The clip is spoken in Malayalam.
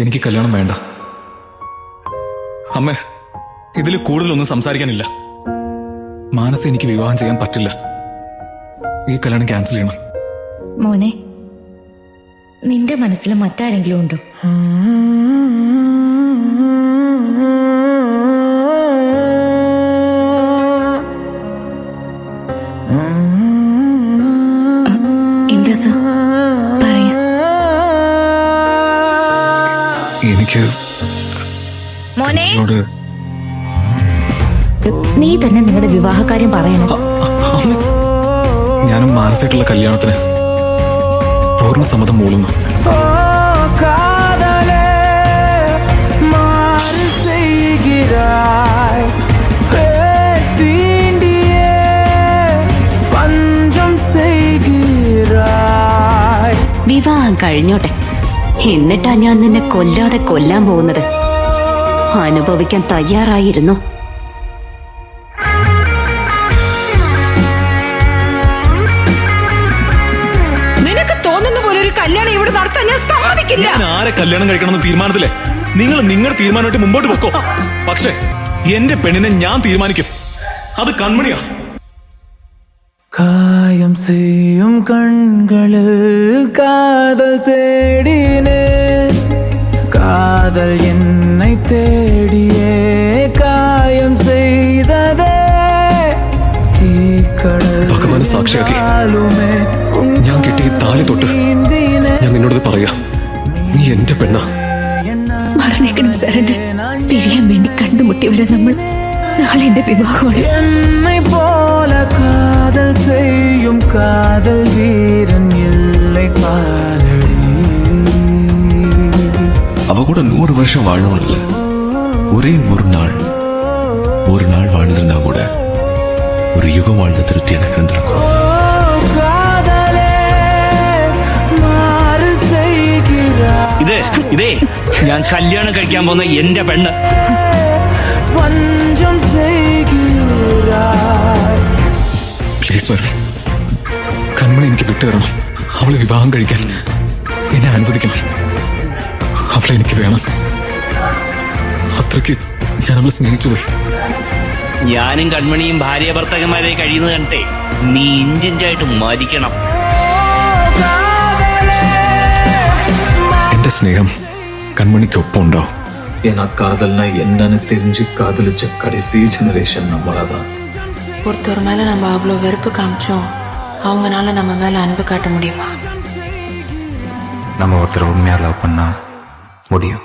എനിക്ക് കല്യാണം വേണ്ട. അമ്മേ, ഇതിൽ കൂടുതലൊന്നും സംസാരിക്കാനില്ല. മാനസ എനിക്ക് വിവാഹം ചെയ്യാൻ പറ്റില്ല. ഈ കല്യാണം ക്യാൻസൽ ചെയ്യണം. മോനെ, നിന്റെ മനസ്സിൽ മറ്റാരെങ്കിലും ഉണ്ടോ? എന്താ സർ, പറയാ. എനിക്ക് മോനെ, നീ തന്നെ നിങ്ങളുടെ വിവാഹകാര്യം പറയണം. ഞാനും മാനസായിട്ടുള്ള കല്യാണത്തിന് പൂർണ്ണ സമ്മതം മൂളുന്നു. വിവാഹം കഴിഞ്ഞോട്ടെ, എന്നിട്ടാ ഞാൻ നിന്നെ കൊല്ലാതെ കൊല്ലാൻ പോകുന്നത്. അനുഭവിക്കാൻ തയ്യാറായിരുന്നു. നിനക്ക് തോന്നുന്ന പോലെ ഒരു കല്യാണം ഇവിടെ നടത്താൻ ഞാൻ സമ്മതിക്കില്ല. ഞാൻ ആരെ കല്യാണം കഴിക്കണമെന്ന് തീരുമാനത്തിലെ നിങ്ങൾ നിങ്ങളുടെ തീരുമാനമായിട്ട് മുമ്പോട്ട് വെക്കോ. പക്ഷെ എന്റെ പെണ്ണിനെ ഞാൻ തീരുമാനിക്കും. അത് കൺമണിയാ. காயம் செய்யும் கண்களில் காதல் தேடினே, காதல் என்னை தேடியே காயம் செய்ததே. ഭഗവാനെ സാക്ഷിയാക്കി ഞാൻ കെട്ടിയ താലി തൊട്ട് ഞാൻ നിന്നോട് പറയാ, നീ എന്റെ പെണ്ണാ. മറന്നേക്കണം സാറിന്. പിരിയാൻ വേണ്ടി കണ്ടുമുട്ടിയവരെ നമ്മൾ നാളെ എന്റെ വിവാഹമാണ്. என்னை போல காதல் செய்யும் காதல் வீரன் இல்லை பாரடி. அவ கூட 100 வருஷம் வாழணும்ல, ஒரே ஒரு நாள் வாழ்ந்திருந்தா கூட ஒரு யுகம் வாழ்ந்த திருப்தி எனக்கு இருந்திருக்கும். ഇതേ ഞാൻ കല്യാണം കഴിക്കാൻ പോകുന്ന എന്റെ പെണ്ണ്. പ്ലീസ് വരും, കൺമണി എനിക്ക് വിട്ടുതരണം. അവളെ വിവാഹം കഴിക്കാൻ എന്നെ അനുവദിക്കണം. അവളെ എനിക്ക് വേണം. അത്രയ്ക്ക് ഞാൻ അവളെ സ്നേഹിച്ചുപോയി. ഞാനും കൺമണിയും ഭാര്യ ഭർത്തകന്മാരെ കഴിയുന്നത് കണ്ടേ നീ ഇഞ്ചിഞ്ചായിട്ട് മരിക്കണം. എന്റെ സ്നേഹം കൺമണിക്കൊപ്പം ഉണ്ടാവും. ஏன்னா காதல்னா என்னன்னு தெரிஞ்சு காதலிச்ச கடைசி ஜெனரேஷன் நம்மளாதான். ஒருத்தர் மேல நம்ம அவ்வளவு வெறுப்பு காமிச்சோம், அவங்கனால நம்ம மேல அன்பு காட்ட முடியுமா? நம்ம ஒருத்தர் உண்மையா லவ் பண்ணா முடியும்.